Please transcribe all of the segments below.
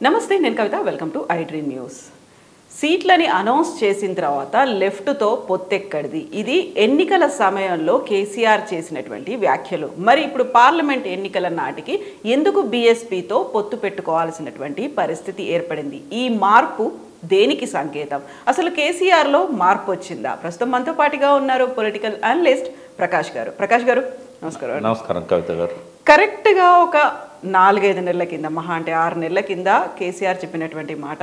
నమస్తే, నేను Kavitha. Welcome to iDream news. సీట్లని అనౌన్స్ చేసిన తర్వాత లెఫ్ట్తో పొత్తెక్కడిది, ఇది ఎన్నికల సమయంలో కేసీఆర్ చేసినటువంటి వ్యాఖ్యలు. మరి ఇప్పుడు పార్లమెంట్ ఎన్నికల నాటికి ఎందుకు బీఎస్పీతో పొత్తు పెట్టుకోవాల్సినటువంటి పరిస్థితి ఏర్పడింది? ఈ మార్పు దేనికి సంకేతం? అసలు కేసీఆర్లో మార్పు వచ్చిందా? ప్రస్తుతం మనతో పాటుగా ఉన్నారు పొలిటికల్ అనలిస్ట్ ప్రకాష్ గారు. ప్రకాష్ గారు, నమస్కారం. నమస్కారం కవిత గారు. కరెక్ట్గా ఒక 4-5 నెలల కింద, మహా అంటే 6 నెలల కింద కేసీఆర్ చెప్పినటువంటి మాట,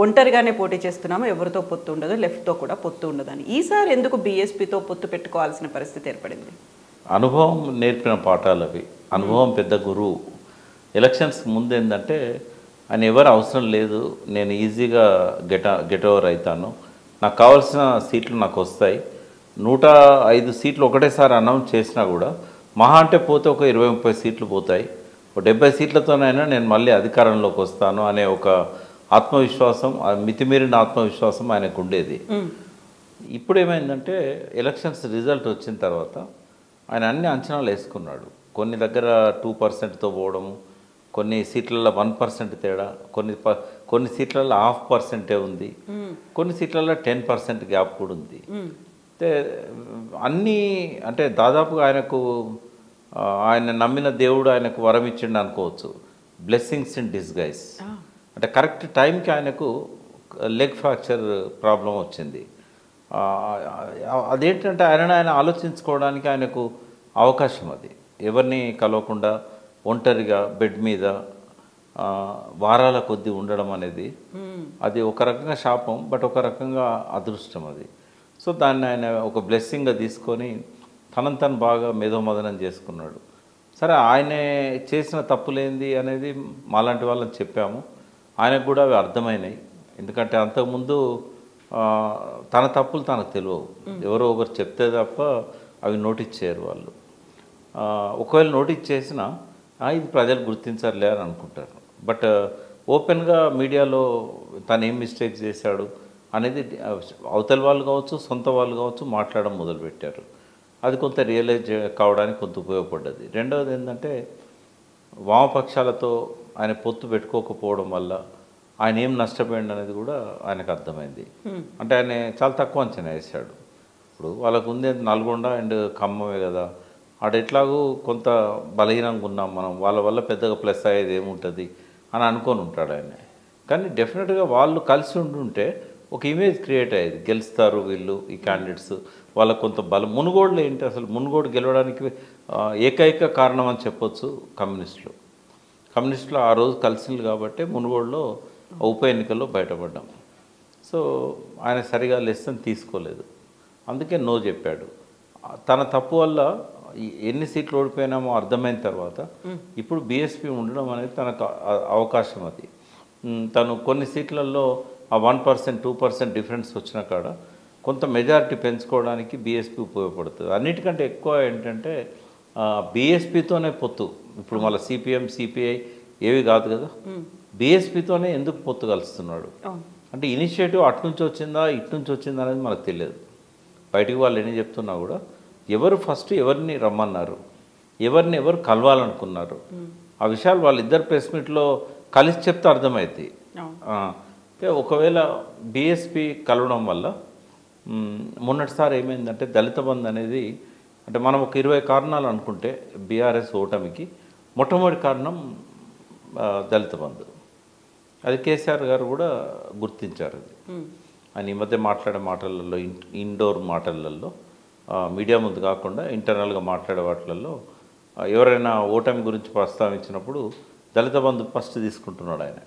ఒంటరిగానే పోటీ చేస్తున్నాము, ఎవరితో పొత్తు ఉండదు, లెఫ్ట్తో కూడా పొత్తు ఉండదని. ఈసారి ఎందుకు బీఎస్పీతో పొత్తు పెట్టుకోవాల్సిన పరిస్థితి ఏర్పడింది? అనుభవం నేర్పిన పాఠాలు అవి. అనుభవం పెద్ద గురువు. ఎలక్షన్స్ ముందు ఏంటంటే ఆయన ఎవరు అవసరం లేదు, నేను ఈజీగా గెట్ ఓవర్ అవుతాను, నాకు కావాల్సిన సీట్లు నాకు వస్తాయి, 105 సీట్లు ఒకటేసారి అనౌన్స్ చేసినా కూడా మహా అంటే పోతే ఒక 20-30 సీట్లు పోతాయి, ఒక 70 సీట్లతోనైనా నేను మళ్ళీ అధికారంలోకి వస్తాను అనే ఒక ఆత్మవిశ్వాసం, మితిమీరిన ఆత్మవిశ్వాసం ఆయనకు ఉండేది. ఇప్పుడు ఏమైందంటే ఎలక్షన్స్ రిజల్ట్ వచ్చిన తర్వాత ఆయన అన్ని అంచనాలు వేసుకున్నాడు. కొన్ని దగ్గర 2%తో పోవడము, కొన్ని సీట్లలో 1% తేడా, కొన్ని సీట్లలో 0.5% ఉంది, కొన్ని సీట్లలో 10% గ్యాప్ కూడా ఉంది. అంటే అన్నీ అంటే దాదాపుగా ఆయన నమ్మిన దేవుడు ఆయనకు వరం ఇచ్చిండు అనుకోవచ్చు. Blessings in disguise. అంటే కరెక్ట్ టైంకి ఆయనకు లెగ్ ఫ్రాక్చర్ ప్రాబ్లం వచ్చింది. అదేంటంటే ఆయన ఆలోచించుకోవడానికి ఆయనకు అవకాశం అది. ఎవరిని కలవకుండా ఒంటరిగా బెడ్ మీద వారాల కొద్దీ ఉండడం అనేది అది ఒక రకంగా శాపం, బట్ ఒక రకంగా అదృష్టం అది. సో దాన్ని ఆయన ఒక బ్లెస్సింగ్గా తీసుకొని తను బాగా మేధోమదనం చేసుకున్నాడు. సరే, ఆయనే చేసిన తప్పులేంది అనేది మాలాంటి వాళ్ళని చెప్పాము, ఆయనకు కూడా అవి అర్థమైనాయి. ఎందుకంటే అంతకుముందు తన తప్పులు తనకు తెలియవు, ఎవరో ఒకరు చెప్తే తప్ప అవి నోటీస్ చేయరు వాళ్ళు. ఒకవేళ నోటీస్ చేసినా ఇది ప్రజలు గుర్తించర్లే అని అనుకుంటారు. బట్ ఓపెన్గా మీడియాలో తను ఏం మిస్టేక్ చేశాడు అనేది అవతల వాళ్ళు కావచ్చు, సొంత వాళ్ళు కావచ్చు, మాట్లాడడం మొదలుపెట్టారు. అది కొంత రియలైజ్ కావడానికి కొంత ఉపయోగపడ్డది. రెండవది ఏంటంటే వామపక్షాలతో ఆయన పొత్తు పెట్టుకోకపోవడం వల్ల ఆయన ఏం నష్టపోయింది అనేది కూడా ఆయనకు అర్థమైంది. అంటే ఆయన చాలా తక్కువ అంచనా వేశాడు. ఇప్పుడు వాళ్ళకు ఉంది నల్గొండ అండ్ ఖమ్మమే కదా, అటు ఎట్లాగూ కొంత బలహీనంగా ఉన్నాం మనం, వాళ్ళ వల్ల పెద్దగా ప్లస్ అయ్యేది ఏముంటుంది అని అనుకొని ఉంటాడు ఆయన. కానీ డెఫినెట్గా వాళ్ళు కలిసి ఉంటుంటే ఒక ఇమేజ్ క్రియేట్ అయ్యేది, గెలుస్తారు వీళ్ళు ఈ క్యాండిడేట్స్, వాళ్ళకు కొంత బలం. మునుగోడులో ఏంటి అసలు, మునుగోడు గెలవడానికి ఏకైక కారణం అని చెప్పొచ్చు కమ్యూనిస్టులు ఆ రోజు కలిసింది కాబట్టి మునుగోడులో ఉప ఎన్నికల్లో బయటపడ్డాం. సో ఆయన సరిగా లెసన్ తీసుకోలేదు, అందుకే నో చెప్పాడు. తన తప్పు వల్ల ఎన్ని సీట్లు ఓడిపోయినామో అర్థమైన తర్వాత ఇప్పుడు బీఎస్పీ ఉండడం అనేది తనకు అవకాశం. అది తను కొన్ని సీట్లలో ఆ 1%, 2% డిఫరెన్స్ వచ్చిన కాడ కొంత మెజారిటీ పెంచుకోవడానికి బీఎస్పీ ఉపయోగపడుతుంది. అన్నిటికంటే ఎక్కువ ఏంటంటే బీఎస్పీతోనే పొత్తు. ఇప్పుడు మళ్ళీ సిపిఎం, సిపిఐ ఏవి కాదు కదా, బీఎస్పీతోనే ఎందుకు పొత్తు కలుస్తున్నాడు అంటే ఇనిషియేటివ్ అటు నుంచి వచ్చిందా ఇటు నుంచి వచ్చిందా అనేది మనకు తెలియదు. బయటికి వాళ్ళు ఎన్ని చెప్తున్నా కూడా ఎవరు ఫస్ట్ ఎవరిని రమ్మన్నారు, ఎవరు కలవాలనుకున్నారు, ఆ విషయాలు వాళ్ళిద్దరు ప్రెస్ మీట్లో కలిసి చెప్తే అర్థమవుతుంది. ఒకవేళ బీఎస్పీ కలవడం వల్ల మొన్నటిసారి ఏమైందంటే దళిత బంధు అనేది, అంటే మనం ఒక 20 కారణాలు అనుకుంటే బీఆర్ఎస్ ఓటమికి మొట్టమొదటి కారణం దళిత బంధు. అది కేసీఆర్ గారు కూడా గుర్తించారు. అది ఆయన ఈ మధ్య మాట్లాడే మాటలలో, ఇండోర్ మాటలలో, మీడియా ముందు కాకుండా ఇంటర్నల్గా మాట్లాడే వాటిలలో ఎవరైనా ఓటమి గురించి ప్రస్తావించినప్పుడు దళిత బంధు ఫస్ట్ తీసుకుంటున్నాడు ఆయన.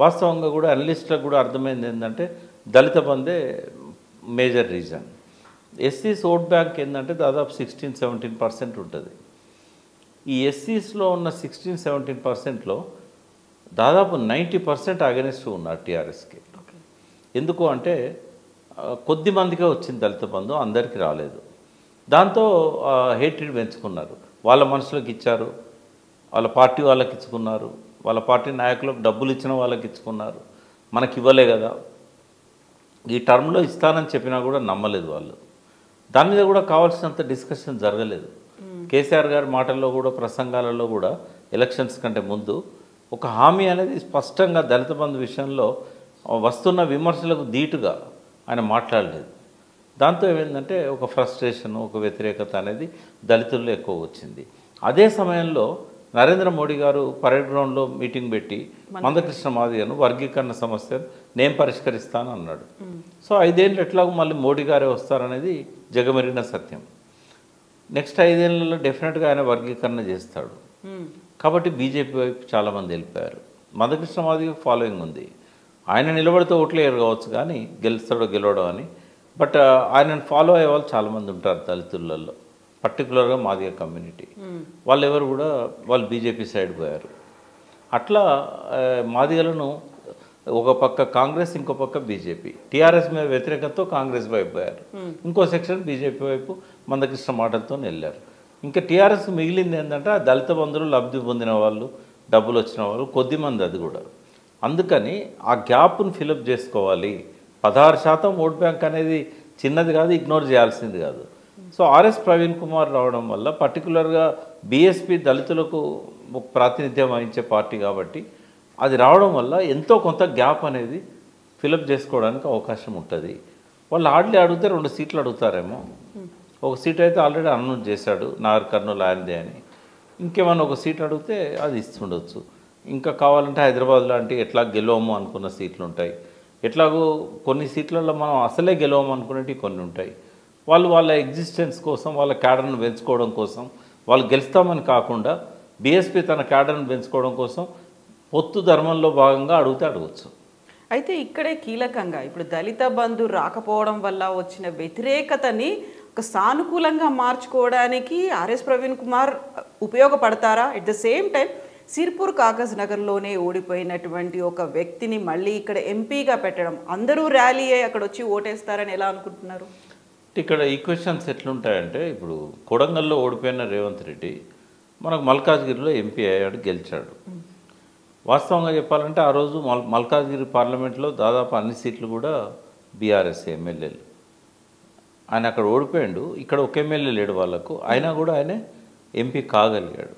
వాస్తవంగా కూడా అనలిస్టులకు కూడా అర్థమైంది ఏంటంటే దళిత బంధే మేజర్ రీజన్. ఎస్సీస్ ఓట్ బ్యాంక్ ఏంటంటే దాదాపు 16-17% ఉంటుంది. ఈ ఎస్సీస్లో ఉన్న 16-17%లో దాదాపు 90% అగెనిస్ట్ ఉన్నారు టీఆర్ఎస్కి. ఎందుకు అంటే కొద్ది మందికే వచ్చింది దళిత బంధు, అందరికీ రాలేదు. దాంతో హేట్రెడ్ పెంచుకున్నారు, వాళ్ళ మనుషులకు ఇచ్చారు, వాళ్ళ పార్టీ వాళ్ళకి ఇచ్చుకున్నారు, వాళ్ళ పార్టీ నాయకులకు డబ్బులు ఇచ్చిన వాళ్ళకి ఇచ్చుకున్నారు, మనకి ఇవ్వలే కదా, ఈ టర్మ్లో ఇస్తానని చెప్పినా కూడా నమ్మలేదు వాళ్ళు. దాని మీద కూడా కావాల్సినంత డిస్కషన్ జరగలేదు. కేసీఆర్ గారి మాటల్లో కూడా ప్రసంగాలలో కూడా ఎలక్షన్స్ కంటే ముందు ఒక హామీ అనేది స్పష్టంగా దళిత బంధు విషయంలో వస్తున్న విమర్శలకు ధీటుగా ఆయన మాట్లాడలేదు. దాంతో ఏమైందంటే ఒక ఫ్రస్ట్రేషన్, ఒక వ్యతిరేకత అనేది దళితుల్లో ఎక్కువ వచ్చింది. అదే సమయంలో నరేంద్ర మోడీ గారు పరేడ్ గ్రౌండ్లో మీటింగ్ పెట్టి మందకృష్ణ మాదిగను వర్గీకరణ సమస్యను నేను పరిష్కరిస్తాను అన్నాడు. సో 5 ఏళ్ళు ఎట్లాగో మళ్ళీ మోడీ గారే వస్తారనేది జగమెరిగిన సత్యం. నెక్స్ట్ 5 ఏళ్లలో డెఫినెట్గా ఆయన వర్గీకరణ చేస్తాడు. కాబట్టి బీజేపీ వైపు చాలామంది వెళ్ళిపోయారు. మందకృష్ణ మాదిగ ఫాలోయింగ్ ఉంది. ఆయన నిలబడితే ఓట్లు వేయరు కావచ్చు కానీ గెలుస్తాడో గెలవడో అని. బట్ ఆయనను ఫాలో అయ్యే వాళ్ళు చాలామంది ఉంటారు దళితులలో, పర్టికులర్గా మాదిగ కమ్యూనిటీ. వాళ్ళు ఎవరు కూడా వాళ్ళు బీజేపీ సైడ్ పోయారు. అట్లా మాదిగలను ఒక పక్క కాంగ్రెస్, ఇంకో పక్క బీజేపీ. టీఆర్ఎస్ మీద వ్యతిరేకతతో కాంగ్రెస్ వైపు పోయారు. ఇంకో సెక్షన్ బీజేపీ వైపు మందకృష్ణ మాటలతో వెళ్ళారు. ఇంకా టీఆర్ఎస్ మిగిలింది ఏంటంటే ఆ దళిత బంధువులు లబ్ధి పొందిన వాళ్ళు, డబ్బులు వచ్చిన వాళ్ళు కొద్దిమంది, అది కూడా. అందుకని ఆ గ్యాప్ను ఫిలప్ చేసుకోవాలి. 16% ఓట్ బ్యాంక్ అనేది చిన్నది కాదు, ఇగ్నోర్ చేయాల్సింది కాదు. సో ఆర్ఎస్ ప్రవీణ్ కుమార్ రావడం వల్ల, పర్టికులర్గా బీఎస్పీ దళితులకు ప్రాతినిధ్యం వహించే పార్టీ కాబట్టి అది రావడం వల్ల ఎంతో కొంత గ్యాప్ అనేది ఫిలప్ చేసుకోవడానికి అవకాశం ఉంటుంది. వాళ్ళు హార్డ్లీ అడిగితే 2 సీట్లు అడుగుతారేమో. ఒక సీట్ అయితే ఆల్రెడీ అనౌన్స్ చేశాడు, నాగర్ కర్నూలు ఆయనదే అని. ఇంకేమన్నా ఒక సీట్ అడిగితే అది ఇస్తుండొచ్చు. ఇంకా కావాలంటే హైదరాబాద్ లాంటి ఎట్లా గెలవము అనుకున్న సీట్లు ఉంటాయి. ఎట్లాగో కొన్ని సీట్లలో మనం అసలే గెలవము అనుకునేవి కొన్ని ఉంటాయి. వాళ్ళు వాళ్ళ ఎగ్జిస్టెన్స్ కోసం, వాళ్ళ క్యాడర్ను పెంచుకోవడం కోసం, వాళ్ళు గెలుస్తామని కాకుండా బీఎస్పీ తన క్యాడర్ను పెంచుకోవడం కోసం పొత్తు ధర్మంలో భాగంగా అడిగితే అడగచ్చు. అయితే ఇక్కడే కీలకంగా ఇప్పుడు దళిత బంధు రాకపోవడం వల్ల వచ్చిన వ్యతిరేకతని ఒక సానుకూలంగా మార్చుకోవడానికి ఆర్ఎస్ ప్రవీణ్ కుమార్ ఉపయోగపడతారా? At the same time Sirpur Kagaz నగర్లోనే ఓడిపోయినటువంటి ఒక వ్యక్తిని మళ్ళీ ఇక్కడ ఎంపీగా పెట్టడం, అందరూ ర్యాలీ అయ్యి అక్కడ వచ్చి ఓటేస్తారని ఎలా అనుకుంటున్నారు? ఇక్కడ ఈక్వెషన్స్ ఎట్లుంటాయంటే, ఇప్పుడు కొడంగల్లో ఓడిపోయిన రేవంత్ రెడ్డి మనకు మల్కాజ్గిరిలో ఎంపీ అయ్యాడు, గెలిచాడు. వాస్తవంగా చెప్పాలంటే ఆ రోజు మల్కాజ్గిరి పార్లమెంట్లో దాదాపు అన్ని సీట్లు కూడా బీఆర్ఎస్ ఎమ్మెల్యేలు. ఆయన అక్కడ ఓడిపోయాడు. ఇక్కడ ఒక ఎమ్మెల్యే లేడు వాళ్ళకు, అయినా కూడా ఆయన ఎంపీ కాగలిగాడు.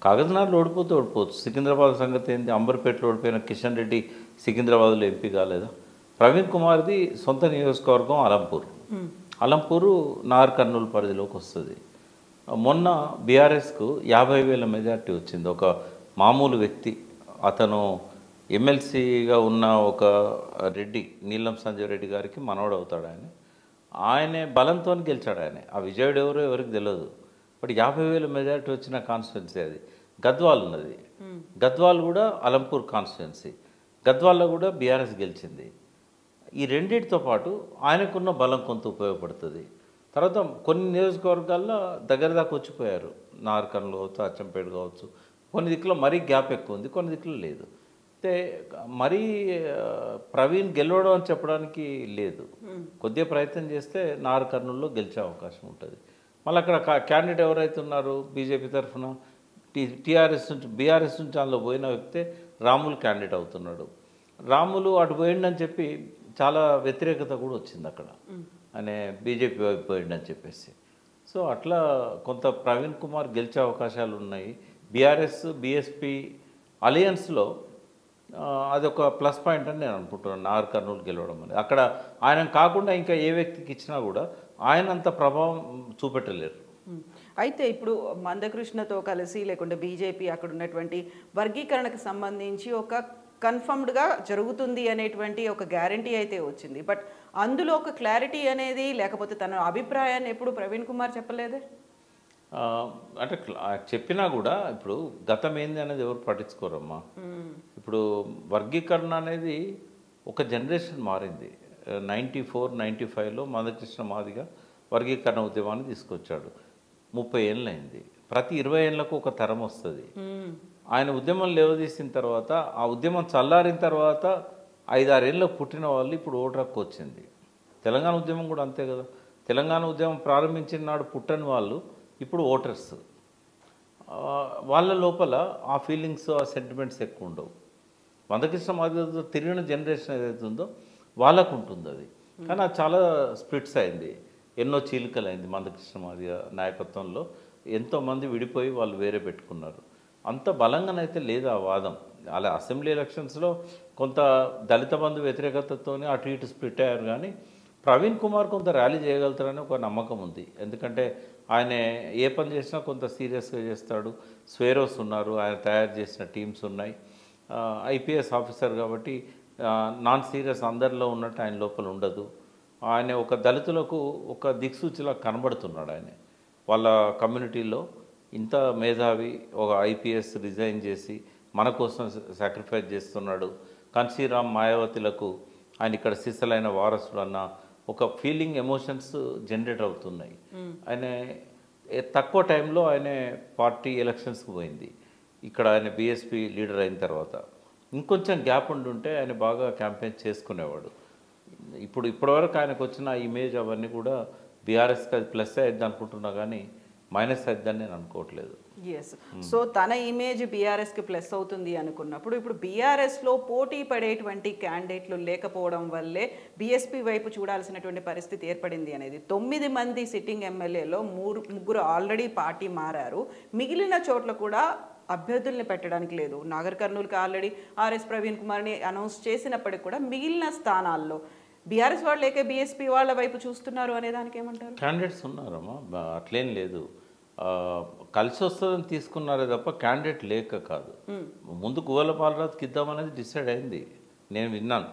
కాగజ్నగర్లో ఓడిపోవచ్చు. సికింద్రాబాద్ సంగతి ఏంది? అంబర్పేటలో ఓడిపోయిన కిషన్ రెడ్డి సికింద్రాబాద్లో ఎంపీ కాలేదా? ప్రవీణ్ కుమార్ది సొంత నియోజకవర్గం అలంపూరు నాగర్ కర్నూలు పరిధిలోకి వస్తుంది. మొన్న బీఆర్ఎస్కు 50,000 మెజార్టీ వచ్చింది. ఒక మామూలు వ్యక్తి, అతను ఎమ్మెల్సీగా ఉన్న ఒక రెడ్డి, నీలం సంజయ్ రెడ్డి గారికి మనవడు అవుతాడు. ఆయనే బలంతో గెలిచాడు. ఆ విజయుడు ఎవరో ఎవరికి తెలియదు. బట్ 50,000 మెజార్టీ వచ్చిన కాన్స్టిట్యున్సీ అది. గద్వాల్ ఉన్నది, గద్వాల్ కూడా అలంపూర్ కాన్స్టిట్యున్సీ. గద్వాల్లో కూడా బీఆర్ఎస్ గెలిచింది. ఈ రెండింటితో పాటు ఆయనకున్న బలం కొంత ఉపయోగపడుతుంది. తర్వాత కొన్ని నియోజకవర్గాల్లో దగ్గర దాకా వచ్చిపోయారు. నాగర్ కర్నూలు కావచ్చు, అచ్చంపేట కావచ్చు. కొన్ని దిక్కులో మరీ గ్యాప్ ఎక్కువ ఉంది, కొన్ని దిక్కులో లేదు. అయితే మరీ ప్రవీణ్ గెలవడం అని చెప్పడానికి లేదు. కొద్దిగా ప్రయత్నం చేస్తే నాగర్ కర్నూలులో గెలిచే అవకాశం ఉంటుంది. మళ్ళీ అక్కడ క్యాండిడేట్ ఎవరైతే ఉన్నారో బీజేపీ తరఫున టీఆర్ఎస్ నుంచి బీఆర్ఎస్ నుంచి అందులో పోయిన వ్యక్తే రాములు క్యాండిడేట్ అవుతున్నాడు. రాములు అటు పోయిండని చెప్పి చాలా వ్యతిరేకత కూడా వచ్చింది అక్కడ, అనే బీజేపీ వైపు పోయిండని చెప్పేసి. సో అట్లా కొంత ప్రవీణ్ కుమార్ గెలిచే అవకాశాలు ఉన్నాయి. బీఆర్ఎస్ బీఎస్పీ అలయన్స్లో అదొక ప్లస్ పాయింట్ అని నేను అనుకుంటున్నాను, నాగర్ కర్నూలు గెలవడం అనేది. అక్కడ ఆయన కాకుండా ఇంకా ఏ వ్యక్తికి ఇచ్చినా కూడా ఆయన అంత ప్రభావం చూపెట్టలేరు. అయితే ఇప్పుడు మందకృష్ణతో కలిసి లేకుంటే బీజేపీ అక్కడ ఉన్నటువంటి వర్గీకరణకు సంబంధించి ఒక కన్ఫర్మ్డ్గా జరుగుతుంది అనేటువంటి ఒక గ్యారంటీ అయితే వచ్చింది. బట్ అందులో ఒక క్లారిటీ అనేది లేకపోతే తన అభిప్రాయాన్ని ఎప్పుడు ప్రవీణ్ కుమార్ చెప్పలేదే. అంటే చెప్పినా కూడా ఇప్పుడు గతం ఏంది అనేది ఎవరు పట్టించుకోరమ్మా. ఇప్పుడు వర్గీకరణ అనేది ఒక జనరేషన్ మారింది. 94, 95లో మందకృష్ణ మాదిగ వర్గీకరణ ఉద్యమాన్ని తీసుకొచ్చాడు. 30 ఏళ్ళు అయింది. ప్రతి 20 ఏళ్ళకు ఒక తరం వస్తుంది. ఆయన ఉద్యమం లేవదీసిన తర్వాత, ఆ ఉద్యమం చల్లారిన తర్వాత 5-6 ఏళ్ళకు పుట్టిన వాళ్ళు ఇప్పుడు ఓటు హక్కు వచ్చింది. తెలంగాణ ఉద్యమం కూడా అంతే కదా. తెలంగాణ ఉద్యమం ప్రారంభించిన నాడు పుట్టని వాళ్ళు ఇప్పుడు ఓటర్స్. వాళ్ళ లోపల ఆ ఫీలింగ్స్, ఆ సెంటిమెంట్స్ ఎక్కువ ఉండవు. మందకృష్ణ మాదిగతో తిరిగిన జనరేషన్ ఏదైతే ఉందో వాళ్ళకు ఉంటుంది అది. కానీ అది చాలా స్ప్లిట్స్ అయింది, ఎన్నో చీలికలు అయింది మందకృష్ణ మాదిగ నాయకత్వంలో. ఎంతోమంది విడిపోయి వాళ్ళు వేరే పెట్టుకున్నారు. అంత బలంగానైతే లేదు ఆ వాదం. అలా అసెంబ్లీ ఎలక్షన్స్లో కొంత దళిత బంధు వ్యతిరేకతతోనే అటు ఇటు స్ప్లిట్ అయ్యారు, కానీ ప్రవీణ్ కుమార్ కొంత ర్యాలీ చేయగలుగుతారని ఒక నమ్మకం ఉంది. ఎందుకంటే ఆయన ఏ పని చేసినా కొంత సీరియస్గా చేస్తాడు. స్వేరోస్ ఉన్నారు, ఆయన తయారు చేసిన టీమ్స్ ఉన్నాయి. ఐపీఎస్ ఆఫీసర్ కాబట్టి నాన్ సీరియస్ అందరిలో ఉన్నట్టు ఆయన లోపల ఉండదు. ఆయన ఒక దళితులకు ఒక దిక్సూచిలా కనబడుతున్నాడు. ఆయన వాళ్ళ కమ్యూనిటీలో ఇంత మేధావి, ఒక ఐపీఎస్ రిజైన్ చేసి మన కోసం సాక్రిఫైస్ చేస్తున్నాడు. కాన్సీరామ్ మాయావతిలకు ఆయన ఇక్కడ సిసలైన వారసుడు అన్న ఒక ఫీలింగ్, ఎమోషన్స్ జనరేట్ అవుతున్నాయి. ఆయన తక్కువ టైంలో ఆయన పార్టీ ఎలక్షన్స్కి పోయింది. ఇక్కడ ఆయన బీఎస్పీ లీడర్ అయిన తర్వాత ఇంకొంచెం గ్యాప్ ఉండుంటే ఆయన బాగా క్యాంపెయిన్ చేసుకునేవాడు. ఇప్పటివరకు ఆయనకు వచ్చిన ఇమేజ్ అవన్నీ కూడా బీఆర్ఎస్కి అది ప్లస్ అయ్యిద్ది అనుకుంటున్నా, కానీ మైనస్ అయిద్దని నేను అనుకోవట్లేదు. ఎస్. సో తన ఇమేజ్ బీఆర్ఎస్కి ప్లస్ అవుతుంది అనుకున్నప్పుడు ఇప్పుడు బీఆర్ఎస్లో పోటీ పడేటువంటి క్యాండిడేట్లు లేకపోవడం వల్లే బీఎస్పీ వైపు చూడాల్సినటువంటి పరిస్థితి ఏర్పడింది అనేది. 9 మంది సిట్టింగ్ ఎమ్మెల్యేలో ముగ్గురు ఆల్రెడీ పార్టీ మారారు. మిగిలిన చోట్ల కూడా అభ్యర్థుల్ని పెట్టడానికి లేదు. నాగర్ కర్నూలుకి ఆల్రెడీ ఆర్ఎస్ ప్రవీణ్ కుమార్ని అనౌన్స్ చేసినప్పటికి కూడా మిగిలిన స్థానాల్లో బీఆర్ఎస్ వాళ్ళు లేక బీఎస్పీ వాళ్ళ వైపు చూస్తున్నారు అనే దానికి ఏమంటారు? క్యాండిడేట్స్ ఉన్నారమ్మా, అట్లేం లేదు. కలిసి వస్తుందని తీసుకున్నారే తప్ప క్యాండిడేట్ లేక కాదు. ముందు గువ్వల బాలరాజుకి ఇద్దామనేది డిసైడ్ అయింది, నేను విన్నాను.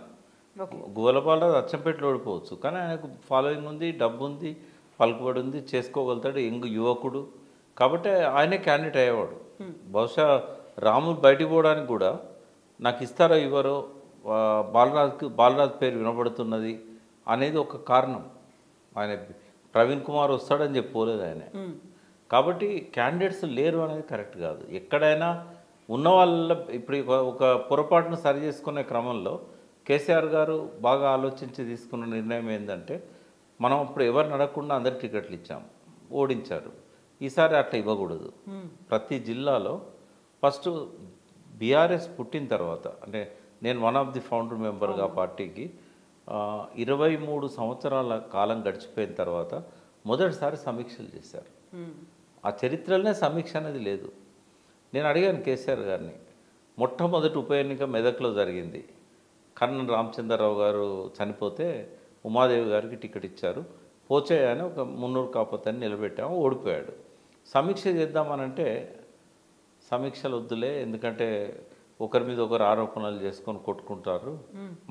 గువ్వల బాలరాజు అచ్చంపేటలో ఓడిపోవచ్చు, కానీ ఆయనకు ఫాలోయింగ్ ఉంది, డబ్బు ఉంది, పలుకుబడి ఉంది, చేసుకోగలుగుతాడు, యువకుడు కాబట్టి ఆయనే క్యాండిడేట్ అయ్యేవాడు. బహుశా రాములు బయటికి పోవడానికి కూడా నాకు ఇస్తారో ఇవ్వరో, బాలరాజు పేరు వినబడుతున్నది అనేది ఒక కారణం. ఆయన ప్రవీణ్ కుమార్ వస్తాడని చెప్పలేదు ఆయన. కాబట్టి క్యాండిడేట్స్ లేరు అనేది కరెక్ట్ కాదు. ఎక్కడైనా ఉన్న వాళ్ళ ఇప్పుడు ఒక పొరపాటును సరి చేసుకునే క్రమంలో కేసీఆర్ గారు బాగా ఆలోచించి తీసుకున్న నిర్ణయం ఏంటంటే, మనం ఇప్పుడు ఎవరిని అడగకుండా అందరికి టికెట్లు ఇచ్చాం, ఓడించారు. ఈసారి అట్లా ఇవ్వకూడదు. ప్రతి జిల్లాలో ఫస్ట్ బీఆర్ఎస్ పుట్టిన తర్వాత, అంటే నేను వన్ ఆఫ్ ది ఫౌండర్ మెంబర్గా పార్టీకి 23 సంవత్సరాల కాలం గడిచిపోయిన తర్వాత మొదటిసారి సమీక్షలు చేశారు. ఆ చరిత్రలోనే సమీక్ష అనేది లేదు. నేను అడిగాను కేసీఆర్ గారిని, మొట్టమొదటి ఉప ఎన్నిక మెదక్లో జరిగింది. కర్నల్ రామచంద్రరావు గారు చనిపోతే ఉమాదేవి గారికి టికెట్ ఇచ్చారు. పోచయ్య అని ఒక మున్నూరు కాకపోతే నిలబెట్టాము, ఓడిపోయాడు. సమీక్ష చేద్దామనంటే సమీక్షలు వద్దులే, ఎందుకంటే ఒకరి మీద ఒకరు ఆరోపణలు చేసుకొని కొట్టుకుంటారు,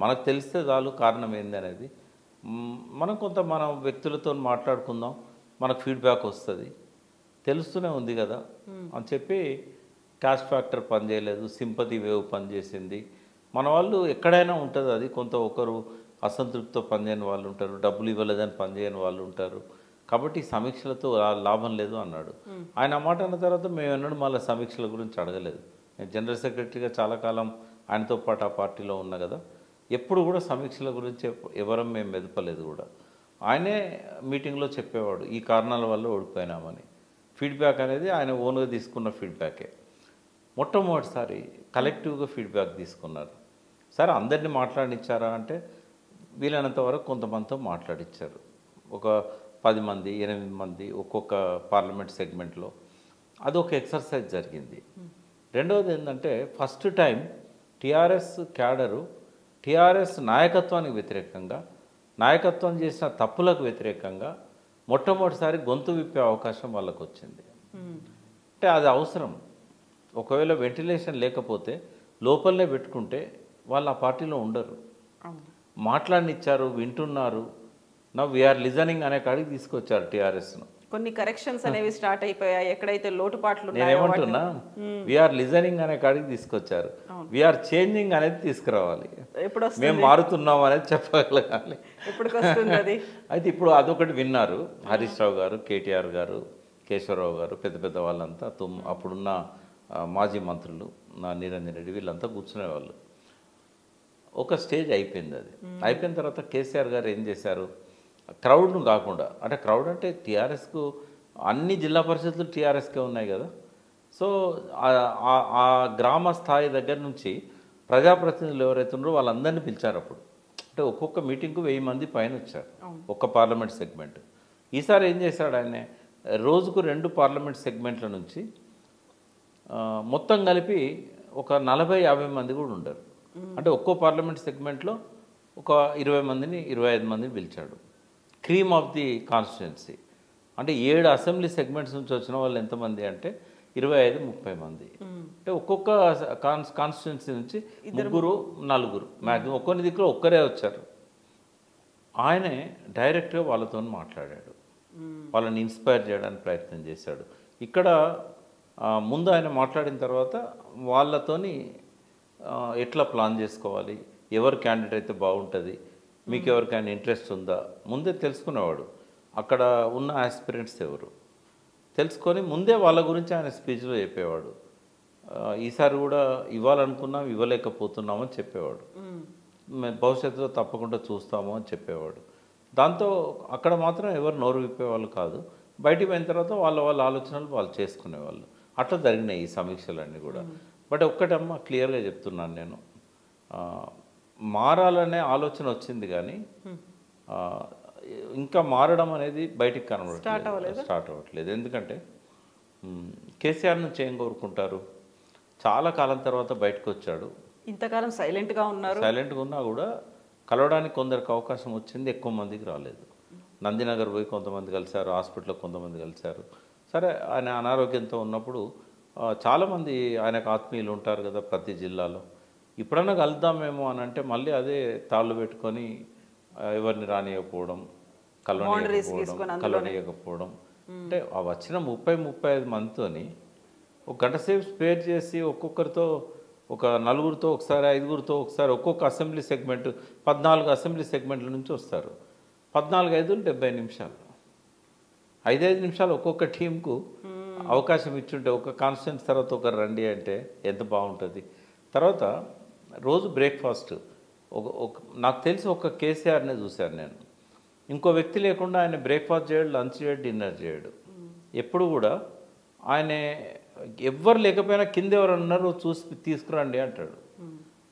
మనకు తెలిస్తే చాలు కారణం ఏంది అనేది. మనం మన వ్యక్తులతో మాట్లాడుకుందాం, మనకు ఫీడ్బ్యాక్ వస్తుంది, తెలుస్తూనే ఉంది కదా అని చెప్పి క్యాష్ ఫ్యాక్టర్ పనిచేయలేదు, సింపతి వేవ్ పనిచేసింది. మన వాళ్ళు ఎక్కడైనా ఉంటుంది అది, కొంత ఒకరు అసంతృప్తితో పనిచేయని వాళ్ళు ఉంటారు, డబ్బులు ఇవ్వలేదని పనిచేయని వాళ్ళు ఉంటారు. కాబట్టి సమీక్షలతో లాభం లేదు అన్నాడు. ఆయన మాట అన్న తర్వాత మేము ఎన్నడూ మళ్ళీ సమీక్షల గురించి అడగలేదు. నేను జనరల్ సెక్రటరీగా చాలా కాలం ఆయనతో పాటు ఆ పార్టీలో ఉన్నా కదా, ఎప్పుడు కూడా సమీక్షల గురించి ఎవరం మేము మెదపలేదు కూడా. ఆయనే మీటింగ్లో చెప్పేవాడు ఈ కారణాల వల్ల ఓడిపోయినామని. ఫీడ్బ్యాక్ అనేది ఆయన ఓన్గా తీసుకున్న ఫీడ్బ్యాకే. మొట్టమొదటిసారి కలెక్టివ్గా ఫీడ్బ్యాక్ తీసుకున్నారు. సరే అందరినీ మాట్లాడించారా అంటే వీలైనంత వరకు కొంతమందితో మాట్లాడించారు. ఒక 10 మంది 8 మంది ఒక్కొక్క పార్లమెంట్ సెగ్మెంట్లో. అదొక ఎక్సర్సైజ్ జరిగింది. రెండవది ఏంటంటే, first time TRS cadre TRS నాయకత్వానికి వ్యతిరేకంగా, నాయకత్వం చేసిన తప్పులకు వ్యతిరేకంగా మొట్టమొదటిసారి గొంతు విప్పే అవకాశం వాళ్ళకు వచ్చింది. అంటే అది అవసరం. ఒకవేళ వెంటిలేషన్ లేకపోతే లోపలనే పెట్టుకుంటే వాళ్ళు ఆ పార్టీలో ఉండరు. మాట్లాడినిచ్చారు, వింటున్నారు. నా వీఆర్ లిజనింగ్ అనే కాడికి తీసుకొచ్చారు టీఆర్ఎస్ను. కొన్ని కరెక్షన్స్ అనేవి స్టార్ట్ అయిపోయాయి. ఎక్కడైతే లోటుపాట్లు నేనేమంటున్నా, వీఆర్ లిజనింగ్ అనే కాడికి తీసుకొచ్చారు. వీఆర్ చేంజింగ్ అనేది తీసుకురావాలి. మేము మారుతున్నాం అనేది చెప్పగలగాలి. అయితే ఇప్పుడు అదొకటి విన్నారు. హరీష్ రావు గారు, కేటీఆర్ గారు, కేశవరావు గారు, పెద్ద పెద్ద వాళ్ళంతా అప్పుడున్న మాజీ మంత్రులు, నిరంజన్ రెడ్డి, వీళ్ళంతా కూర్చునేవాళ్ళు. ఒక స్టేజ్ అయిపోయింది. అది అయిపోయిన తర్వాత కేసీఆర్ గారు ఏం చేశారు, క్రౌడ్ను కాకుండా, అంటే క్రౌడ్ అంటే టీఆర్ఎస్కు అన్ని జిల్లా పరిషత్తులు టీఆర్ఎస్కే ఉన్నాయి కదా. సో ఆ గ్రామ స్థాయి దగ్గర నుంచి ప్రజాప్రతినిధులు ఎవరైతే ఉన్నారో వాళ్ళందరినీ పిలిచారు. అప్పుడు అంటే ఒక్కొక్క మీటింగ్కు 1000 మంది పైన వచ్చారు, ఒక్క పార్లమెంట్ సెగ్మెంట్. ఈసారి ఏం చేశాడు ఆయన, రోజుకు 2 పార్లమెంట్ సెగ్మెంట్ల నుంచి మొత్తం కలిపి ఒక 40-50 మంది కూడా ఉండరు. అంటే ఒక్కో పార్లమెంట్ సెగ్మెంట్లో ఒక 20 మందిని 25 మందిని పిలిచాడు. Cream of the constituency. అంటే 7 అసెంబ్లీ సెగ్మెంట్స్ నుంచి వచ్చిన వాళ్ళు ఎంతమంది అంటే 25-30 మంది. అంటే ఒక్కొక్క కాన్స్టిట్యున్సీ నుంచి 3-4 మ్యాక్సిమం. ఒక్కొన్ని దిక్కులో ఒక్కరే వచ్చారు. ఆయనే డైరెక్ట్గా వాళ్ళతో మాట్లాడాడు, వాళ్ళని ఇన్స్పైర్ చేయడానికి ప్రయత్నం చేశాడు. ఇక్కడ ముందు ఆయన మాట్లాడిన తర్వాత వాళ్ళతోని ఎట్లా ప్లాన్ చేసుకోవాలి, ఎవరు క్యాండిడేట్ అయితే బాగుంటుంది, మీకు ఎవరికైనా ఇంట్రెస్ట్ ఉందా ముందే తెలుసుకునేవాడు. అక్కడ ఉన్న ఆస్పిరెంట్స్ ఎవరు తెలుసుకొని ముందే వాళ్ళ గురించి ఆయన స్పీచ్లో చెప్పేవాడు. ఈసారి కూడా ఇవ్వాలనుకున్నాం ఇవ్వలేకపోతున్నామని చెప్పేవాడు. భవిష్యత్తులో తప్పకుండా చూస్తాము అని చెప్పేవాడు. దాంతో అక్కడ మాత్రం ఎవరు నోరు విప్పేవాళ్ళు కాదు. బయటికి పోయిన తర్వాత వాళ్ళ ఆలోచనలు వాళ్ళు చేసుకునేవాళ్ళు. అట్లా జరిగినాయి ఈ సమీక్షలన్నీ కూడా. బట్ ఒక్కటమ్మ క్లియర్గా చెప్తున్నాను నేను, మారాలనే ఆలోచన వచ్చింది కానీ ఇంకా మారడం అనేది బయటికి స్టార్ట్ అవ్వట్లేదు. ఎందుకంటే కేసీఆర్ నుంచి ఏం కోరుకుంటారు? చాలా కాలం తర్వాత బయటకు వచ్చాడు. ఇంతకాలం సైలెంట్గా ఉన్నా కూడా కలవడానికి కొందరికి అవకాశం వచ్చింది, ఎక్కువ మందికి రాలేదు. నందినగర్ పోయి కొంతమంది కలిశారు, హాస్పిటల్లో కొంతమంది కలిశారు. సరే, ఆయన అనారోగ్యంతో ఉన్నప్పుడు చాలామంది ఆయనకు ఆత్మీయులు ఉంటారు కదా ప్రతి జిల్లాలో. ఇప్పుడన్నా కలుద్దామేమో అని అంటే మళ్ళీ అదే తాళ్ళు పెట్టుకొని ఎవరిని రానియకపోవడం, కలవనీయకపోవడం. అంటే వచ్చిన 30-35 మందితోని ఒక గంట సేపు స్పేర్ చేసి ఒక్కొక్కరితో ఒక 4గురితో ఒకసారి 5గురితో ఒకసారి ఒక్కొక్క అసెంబ్లీ సెగ్మెంట్ 14 అసెంబ్లీ సెగ్మెంట్ల నుంచి వస్తారు. 14-5 70 నిమిషాలు, 5-5 నిమిషాలు ఒక్కొక్క టీంకు అవకాశం ఇచ్చుంటే ఒక కాన్స్టిట్యూన్స్ తర్వాత ఒకరు రండి అంటే ఎంత బాగుంటుంది. తర్వాత రోజు బ్రేక్ఫాస్ట్ నాకు తెలిసి ఒక కేసీఆర్నే చూశాను నేను. ఇంకో వ్యక్తి లేకుండా ఆయన బ్రేక్ఫాస్ట్ చేయడు, లంచ్ చేయడు, డిన్నర్ చేయడు. ఎప్పుడు కూడా ఆయన ఎవ్వరు లేకపోయినా కింద ఎవరు ఉన్నారో చూసి తీసుకురండి అంటాడు.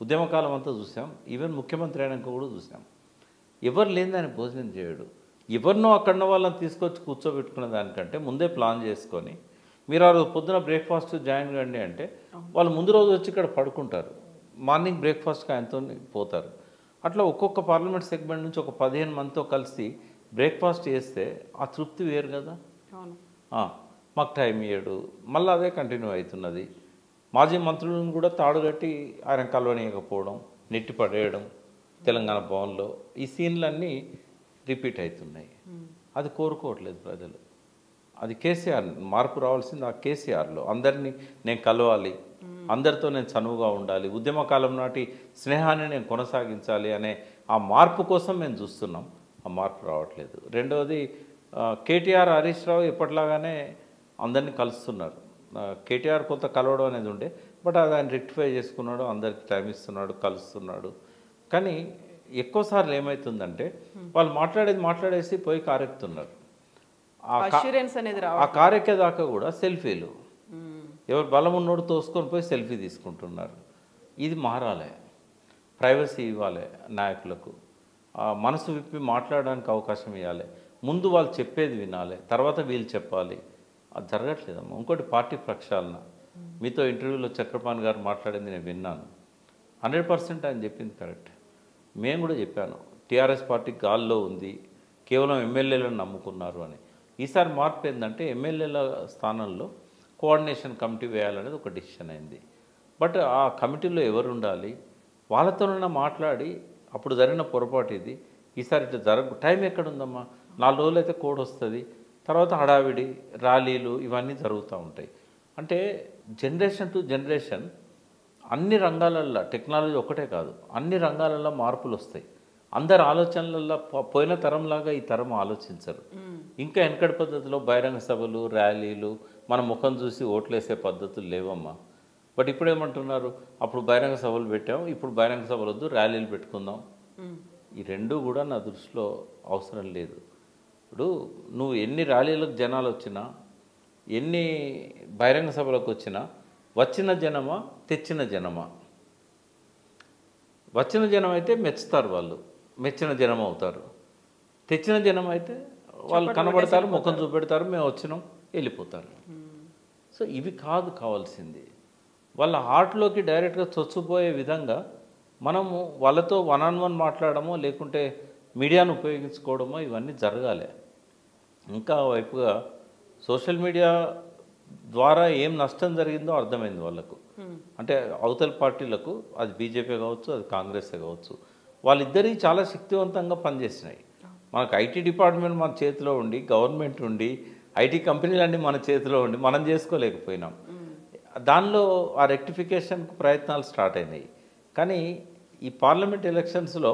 ఉద్యమకాలం అంతా చూసాం, ఈవెన్ ముఖ్యమంత్రి అయినాక కూడా చూసాం. ఎవరు లేని ఆయన భోజనం చేయడు. ఎవరినో అక్కడున్న వాళ్ళని తీసుకొచ్చి కూర్చోబెట్టుకునే దానికంటే ముందే ప్లాన్ చేసుకొని మీరు ఆ రోజు పొద్దున బ్రేక్ఫాస్ట్ జాయిన్ కండి అంటే వాళ్ళు ముందు రోజు వచ్చి ఇక్కడ పడుకుంటారు, మార్నింగ్ బ్రేక్ఫాస్ట్కి ఆయనతో పోతారు. అట్లా ఒక్కొక్క పార్లమెంట్ సెగ్మెంట్ నుంచి ఒక 15 మందితో కలిసి బ్రేక్ఫాస్ట్ చేస్తే ఆ తృప్తి వేరు కదా. మాకు టైం ఇయ్యడు, మళ్ళీ అదే కంటిన్యూ అవుతున్నది. మాజీ మంత్రులను కూడా తాడుగట్టి ఆయన కలవనీయకపోవడం, నెట్టి పడేయడం తెలంగాణ భవన్లో, ఈ సీన్లన్నీ రిపీట్ అవుతున్నాయి. అది కోరుకోవట్లేదు ప్రజలు. అది కేసీఆర్ మార్పు రావాల్సింది. ఆ కేసీఆర్లో అందరినీ నేను కలవాలి, అందరితో నేను చనువుగా ఉండాలి, ఉద్యమకాలం నాటి స్నేహాన్ని నేను కొనసాగించాలి అనే ఆ మార్పు కోసం మేము చూస్తున్నాం. ఆ మార్పు రావట్లేదు. రెండవది, కేటీఆర్ హరీష్ రావు ఎప్పటిలాగానే అందరినీ కలుస్తున్నారు. కేటీఆర్ కొంత కలవడం అనేది ఉండే, బట్ అది ఆయన రెక్టిఫై చేసుకున్నాడు, అందరికి టైం ఇస్తున్నాడు, కలుస్తున్నాడు. కానీ ఎక్కువసార్లు ఏమవుతుందంటే వాళ్ళు మాట్లాడేసి పోయి కారెక్కుతున్నారు. ఆ కారెక్కేదాకా కూడా సెల్ఫీలు, ఎవరు బలం ఉన్నోడు తోసుకొని పోయి సెల్ఫీ తీసుకుంటున్నారు. ఇది మారాలి. ప్రైవసీ ఇవ్వాలి నాయకులకు, మనసు విప్పి మాట్లాడడానికి అవకాశం ఇవ్వాలి. ముందు వాళ్ళు చెప్పేది వినాలి, తర్వాత వీళ్ళు చెప్పాలి. అది జరగట్లేదమ్మా. ఇంకోటి, పార్టీ ప్రక్షాళన. మీతో ఇంటర్వ్యూలో చక్రపాణి గారు మాట్లాడింది నేను విన్నాను. 100% ఆయన చెప్పింది కరెక్ట్. మేము కూడా చెప్పాను, టీఆర్ఎస్ పార్టీ గాల్లో ఉంది, కేవలం ఎమ్మెల్యేలను నమ్ముకున్నారు అని. ఈసారి మార్పు ఏంటంటే ఎమ్మెల్యేల స్థానంలో కోఆర్డినేషన్ కమిటీ వేయాలనేది ఒక డిసిషన్ అయింది. బట్ ఆ కమిటీలో ఎవరు ఉండాలి, వాళ్ళతోనైనా మాట్లాడి అప్పుడు జరిగిన పొరపాటు ఇది, ఈసారి ఇట్లా టైం ఎక్కడుందమ్మా? 4 రోజులు అయితే కోడ్ వస్తుంది, తర్వాత హడావిడి ర్యాలీలు ఇవన్నీ జరుగుతూ ఉంటాయి. అంటే జనరేషన్ టు జనరేషన్ అన్ని రంగాలల్లో, టెక్నాలజీ ఒకటే కాదు, అన్ని రంగాలలో మార్పులు వస్తాయి. అందరు ఆలోచనలలో పోయిన తరంలాగా ఈ తరం ఆలోచించరు. ఇంకా వెనకటి పద్ధతిలో బహిరంగ సభలు, ర్యాలీలు, మన ముఖం చూసి ఓట్లేసే పద్ధతులు లేవమ్మా. బట్ ఇప్పుడు ఏమంటున్నారు, అప్పుడు బహిరంగ సభలు పెట్టాం, ఇప్పుడు బహిరంగ సభలు వద్దు, ర్యాలీలు పెట్టుకుందాం. ఈ రెండూ కూడా నా దృష్టిలో అవసరం లేదు. ఇప్పుడు నువ్వు ఎన్ని ర్యాలీలకు జనాలు వచ్చినా, ఎన్ని బహిరంగ సభలకు వచ్చినా, వచ్చిన జనమా తెచ్చిన జనమా? వచ్చిన జనం అయితే మెచ్చుతారు, వాళ్ళు మెచ్చిన జనం అవుతారు. తెచ్చిన జనం అయితే వాళ్ళు కనబడతారు, ముఖం చూపెడతారు, మేము వచ్చినాం, వెళ్ళిపోతారు. సో ఇవి కాదు కావాల్సింది. వాళ్ళ హార్ట్లోకి డైరెక్ట్గా చొచ్చుపోయే విధంగా మనము వాళ్ళతో 1-on-1 మాట్లాడమో లేకుంటే మీడియాను ఉపయోగించుకోవడమో ఇవన్నీ జరగాలి. ఇంకా వైపుగా సోషల్ మీడియా ద్వారా ఏం నష్టం జరిగిందో అర్థమైంది వాళ్ళకు. అంటే అవతల పార్టీలకు, అది బీజేపీ కావచ్చు, అది కాంగ్రెస్ కావచ్చు, వాళ్ళిద్దరికీ చాలా శక్తివంతంగా పనిచేసినాయి. మనకు ఐటీ డిపార్ట్మెంట్ మన చేతిలో ఉండి, గవర్నమెంట్ ఉండి, ఐటీ కంపెనీలన్నీ మన చేతిలో ఉండి మనం చేసుకోలేకపోయినాం. దానిలో ఆ రెక్టిఫికేషన్కు ప్రయత్నాలు స్టార్ట్ అయినాయి. కానీ ఈ పార్లమెంట్ ఎలక్షన్స్లో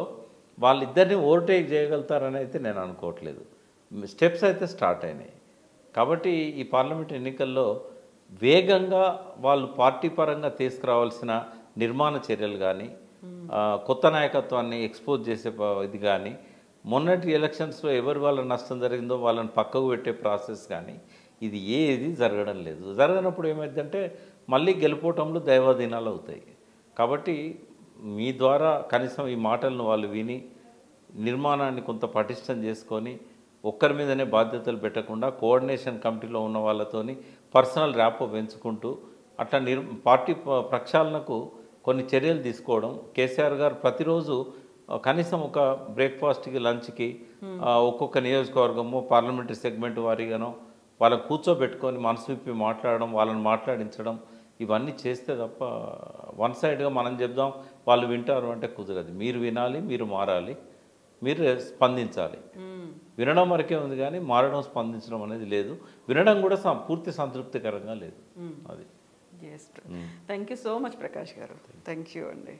వాళ్ళిద్దరిని ఓవర్టేక్ చేయగలుగుతారని అయితే నేను అనుకోవట్లేదు. స్టెప్స్ అయితే స్టార్ట్ అయినాయి. కాబట్టి ఈ పార్లమెంట్ ఎన్నికల్లో వేగంగా వాళ్ళు పార్టీ పరంగా తీసుకురావాల్సిన నిర్మాణ చర్యలు కానీ, కొత్త నాయకత్వాన్ని ఎక్స్పోజ్ చేసే ఇది కానీ, మొన్నటి ఎలక్షన్స్లో ఎవరి వల్ల నష్టం జరిగిందో వాళ్ళని పక్కకు పెట్టే ప్రాసెస్ కానీ, ఇది ఏది జరగడం లేదు. జరగనప్పుడు ఏమైందంటే మళ్ళీ గెలుపోవటంలో దైవాధీనాలు అవుతాయి. కాబట్టి మీ ద్వారా కనీసం ఈ మాటలను వాళ్ళు విని నిర్మాణాన్ని కొంత పటిష్టం చేసుకొని, ఒక్కరి మీదనే బాధ్యతలు పెట్టకుండా కోఆర్డినేషన్ కమిటీలో ఉన్న వాళ్ళతోని పర్సనల్ ర్యాపో పెంచుకుంటూ అట్లా పార్టీ ప్రక్షాళనకు కొన్ని చర్యలు తీసుకోవడం. కేసీఆర్ గారు ప్రతిరోజు కనీసం ఒక బ్రేక్ఫాస్ట్కి, లంచ్కి ఒక్కొక్క నియోజకవర్గము పార్లమెంటరీ సెగ్మెంట్ వారీగానో వాళ్ళని కూర్చోబెట్టుకొని మనసు విప్పి మాట్లాడడం, వాళ్ళని మాట్లాడించడం, ఇవన్నీ చేస్తే తప్ప వన్ సైడ్గా మనం చెప్దాం వాళ్ళు వింటారు అంటే కుదరదు. మీరు వినాలి, మీరు మారాలి, మీరు స్పందించాలి. వినడం వరకే ఉంది కానీ మారడం, స్పందించడం అనేది లేదు. వినడం కూడా పూర్తి సంతృప్తికరంగా లేదు. అది thank you so much Prakash garu. Thank you అండి.